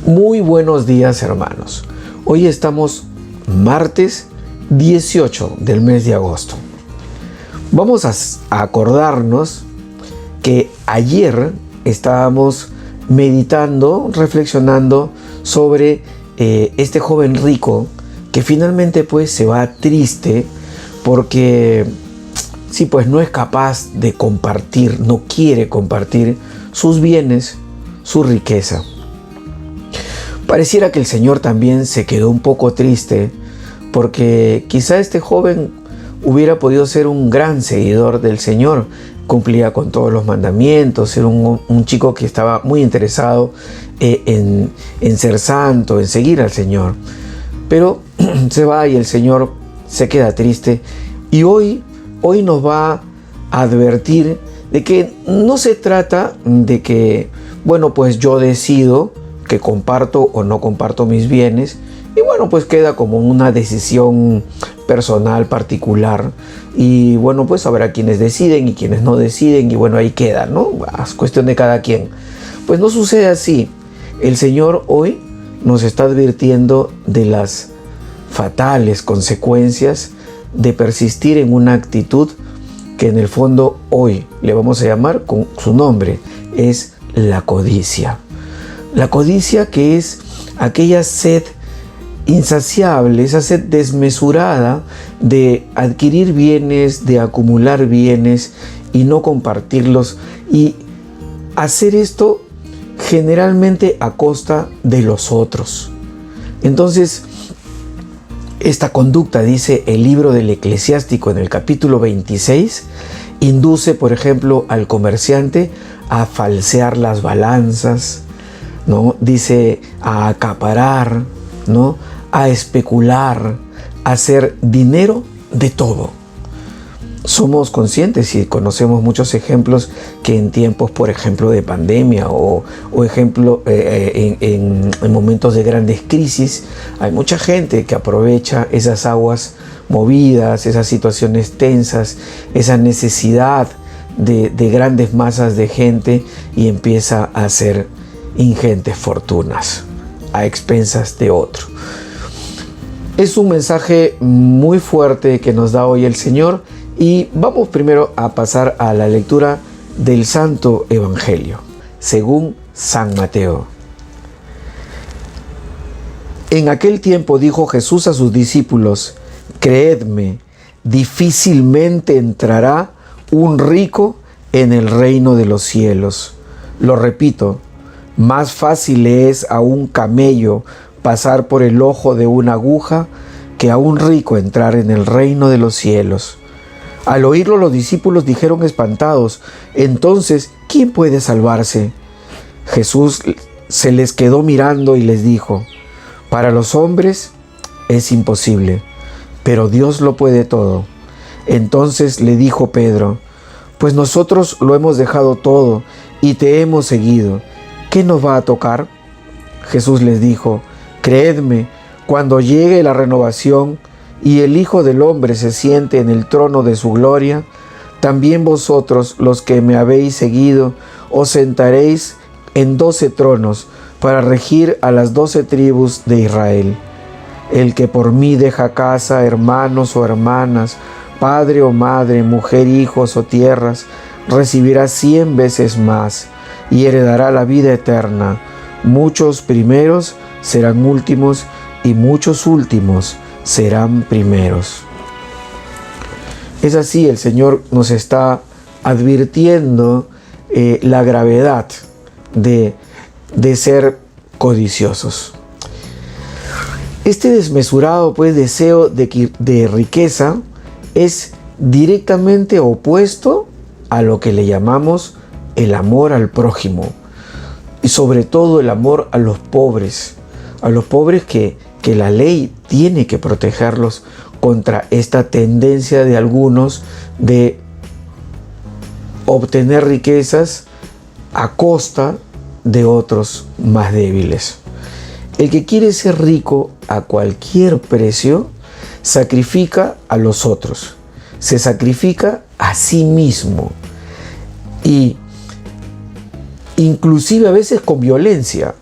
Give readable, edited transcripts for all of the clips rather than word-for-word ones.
Muy buenos días, hermanos. Hoy estamos martes 18 del mes de agosto. Vamos a acordarnos que ayer estábamos meditando, reflexionando sobre este joven rico que finalmente pues se va triste porque sí, pues no es capaz de compartir, no quiere compartir sus bienes, su riqueza. Pareciera que el Señor también se quedó un poco triste porque quizá este joven hubiera podido ser un gran seguidor del Señor, cumplía con todos los mandamientos, era un chico que estaba muy interesado en ser santo, en seguir al Señor. Pero se va y el Señor se queda triste y hoy nos va a advertir de que no se trata de que, bueno, pues yo decido que comparto o no comparto mis bienes y bueno, pues queda como una decisión personal, particular, y bueno, pues habrá quienes deciden y quienes no deciden y bueno, ahí queda, ¿no? Es cuestión de cada quien. Pues no sucede así. El Señor hoy nos está advirtiendo de las fatales consecuencias de persistir en una actitud que en el fondo hoy le vamos a llamar con su nombre, es la codicia. La codicia, que es aquella sed insaciable, esa sed desmesurada de adquirir bienes, de acumular bienes y no compartirlos, y hacer esto generalmente a costa de los otros. Entonces, esta conducta, dice el libro del Eclesiástico en el capítulo 26, induce, por ejemplo, al comerciante a falsear las balanzas, ¿no? Dice a acaparar, ¿no? A especular, a hacer dinero de todo. Somos conscientes y conocemos muchos ejemplos que en tiempos, por ejemplo, de pandemia o ejemplo en momentos de grandes crisis, hay mucha gente que aprovecha esas aguas movidas, esas situaciones tensas, esa necesidad de grandes masas de gente y empieza a hacer ingentes fortunas a expensas de otro. Es un mensaje muy fuerte que nos da hoy el Señor y vamos primero a pasar a la lectura del Santo Evangelio según San Mateo. En aquel tiempo dijo Jesús a sus discípulos: creedme, difícilmente entrará un rico en el reino de los cielos. Lo repito, más fácil es a un camello pasar por el ojo de una aguja que a un rico entrar en el reino de los cielos. Al oírlo, los discípulos dijeron espantados: entonces, ¿quién puede salvarse? Jesús se les quedó mirando y les dijo: para los hombres es imposible, pero Dios lo puede todo. Entonces le dijo Pedro: pues nosotros lo hemos dejado todo y te hemos seguido. ¿Qué nos va a tocar? Jesús les dijo: creedme, cuando llegue la renovación y el Hijo del Hombre se siente en el trono de su gloria, también vosotros, los que me habéis seguido, os sentaréis en 12 tronos para regir a las 12 tribus de Israel. El que por mí deja casa, hermanos o hermanas, padre o madre, mujer, hijos o tierras, recibirá 100 veces más y heredará la vida eterna. Muchos primeros serán últimos y muchos últimos serán primeros. Es así, el Señor nos está advirtiendo la gravedad de ser codiciosos. Este desmesurado pues deseo de riqueza es directamente opuesto a lo que le llamamos el amor al prójimo y sobre todo el amor a los pobres que la ley tiene que protegerlos contra esta tendencia de algunos de obtener riquezas a costa de otros más débiles. El que quiere ser rico a cualquier precio sacrifica a los otros, se sacrifica a sí mismo y inclusive a veces con violencia.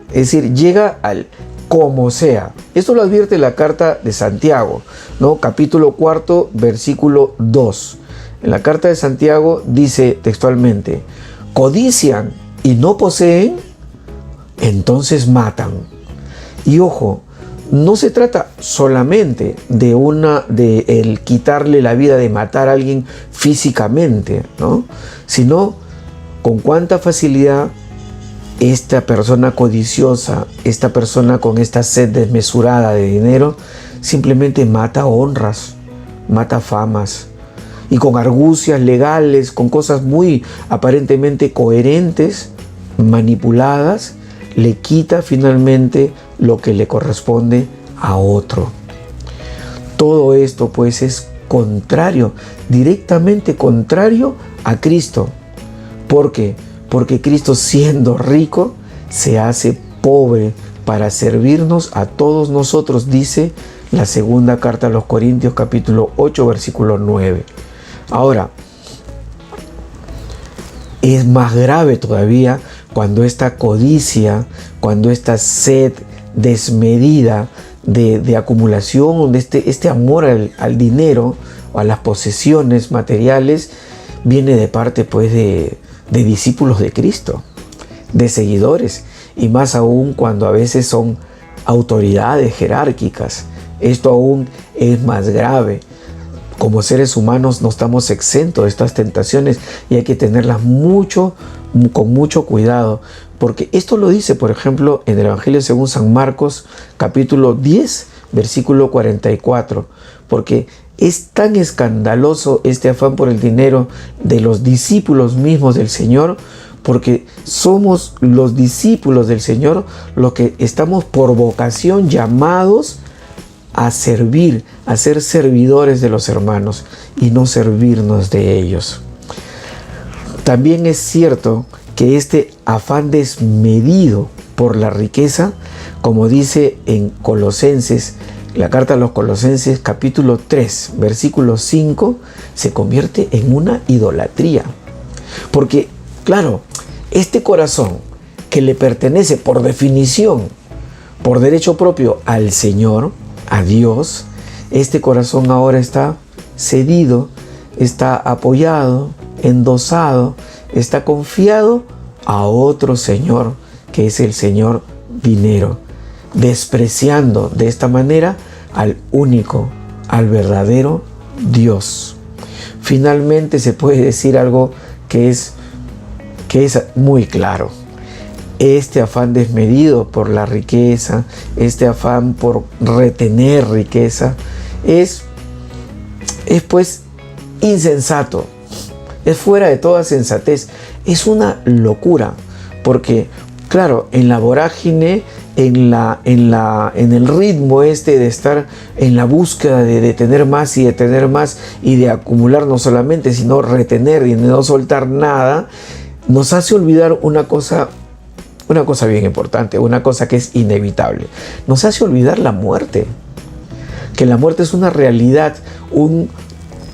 Es decir, llega al como sea. Esto lo advierte la carta de Santiago, ¿no? Capítulo 4, versículo 2. En la carta de Santiago dice textualmente: codician y no poseen, entonces matan. Y ojo, no se trata solamente de el quitarle la vida, de matar a alguien físicamente, ¿no? Sino con cuánta facilidad esta persona codiciosa, esta persona con esta sed desmesurada de dinero, simplemente mata honras, mata famas, y con argucias legales, con cosas muy aparentemente coherentes, manipuladas, le quita finalmente lo que le corresponde a otro. Todo esto pues es contrario, directamente contrario a Cristo. ¿Por qué? Porque Cristo, siendo rico, se hace pobre para servirnos a todos nosotros, dice la segunda carta a los Corintios, capítulo 8, versículo 9. Ahora, es más grave todavía cuando esta codicia, cuando esta sed desmedida de acumulación, de este amor al dinero o a las posesiones materiales, viene de parte pues de discípulos de Cristo, de seguidores, y más aún cuando a veces son autoridades jerárquicas. Esto aún es más grave. Como seres humanos no estamos exentos de estas tentaciones y hay que tenerlas con mucho cuidado, porque esto lo dice, por ejemplo, en el Evangelio según San Marcos, capítulo 10, versículo 44, porque es tan escandaloso este afán por el dinero de los discípulos mismos del Señor, porque somos los discípulos del Señor los que estamos por vocación llamados a servir, a ser servidores de los hermanos y no servirnos de ellos. También es cierto que este afán desmedido por la riqueza, como dice en Colosenses, la carta a los Colosenses capítulo 3, versículo 5, se convierte en una idolatría. Porque, claro, este corazón que le pertenece por definición, por derecho propio al Señor, a Dios, este corazón ahora está cedido, está apoyado, endosado, está confiado a otro Señor, que es el Señor dinero, despreciando de esta manera al único, al verdadero Dios. Finalmente se puede decir algo que es muy claro. Este afán desmedido por la riqueza, este afán por retener riqueza, es pues insensato, es fuera de toda sensatez, es una locura, porque claro, en la vorágine, en el ritmo de estar en la búsqueda de tener más y de tener más y de acumular no solamente, sino retener y de no soltar nada, nos hace olvidar una cosa bien importante, una cosa que es inevitable. Nos hace olvidar la muerte, que la muerte es una realidad, un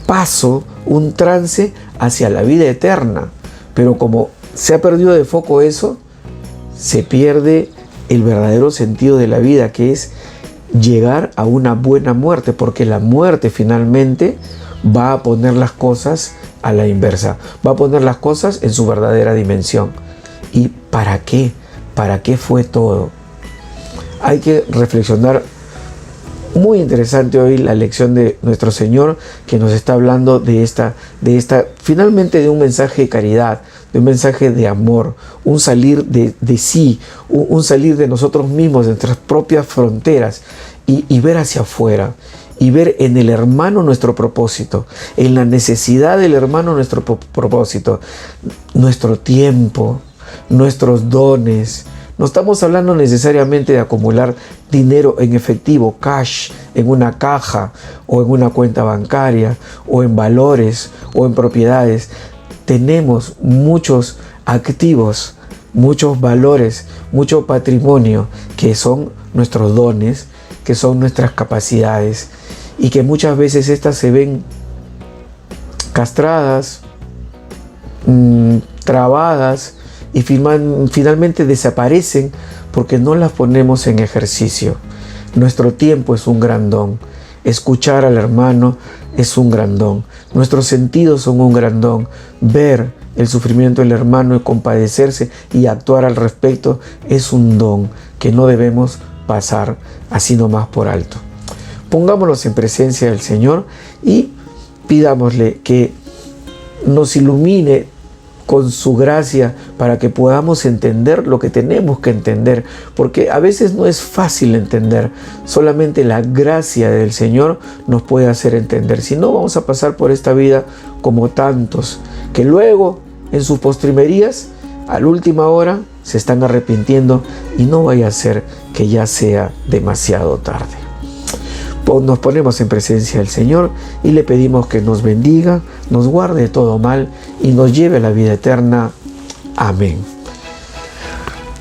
paso, un trance hacia la vida eterna. Pero como se ha perdido de foco eso, se pierde el verdadero sentido de la vida, que es llegar a una buena muerte, porque la muerte finalmente va a poner las cosas a la inversa, va a poner las cosas en su verdadera dimensión. ¿Y para qué? ¿Para qué fue todo? Hay que reflexionar. Muy interesante hoy la lección de nuestro Señor, que nos está hablando de esta, finalmente de un mensaje de caridad, de un mensaje de amor, un salir de sí, un salir de nosotros mismos, de nuestras propias fronteras y ver hacia afuera. Y ver en el hermano nuestro propósito, en la necesidad del hermano nuestro propósito, nuestro tiempo, nuestros dones. No estamos hablando necesariamente de acumular dinero en efectivo, cash, en una caja o en una cuenta bancaria o en valores o en propiedades. Tenemos muchos activos, muchos valores, mucho patrimonio que son nuestros dones, que son nuestras capacidades y que muchas veces estas se ven castradas, trabadas y finalmente desaparecen porque no las ponemos en ejercicio. Nuestro tiempo es un gran don. Escuchar al hermano es un gran don. Nuestros sentidos son un gran don. Ver el sufrimiento del hermano y compadecerse y actuar al respecto es un don que no debemos pasar así nomás por alto. Pongámonos en presencia del Señor y pidámosle que nos ilumine con su gracia para que podamos entender lo que tenemos que entender, porque a veces no es fácil entender. Solamente la gracia del Señor nos puede hacer entender. Si no, vamos a pasar por esta vida como tantos que luego en sus postrimerías a la última hora se están arrepintiendo, y no vaya a ser que ya sea demasiado tarde. Nos ponemos en presencia del Señor y le pedimos que nos bendiga, nos guarde de todo mal y nos lleve a la vida eterna. Amén.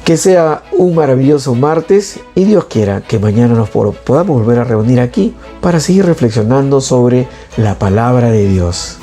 Que sea un maravilloso martes y Dios quiera que mañana nos podamos volver a reunir aquí para seguir reflexionando sobre la palabra de Dios.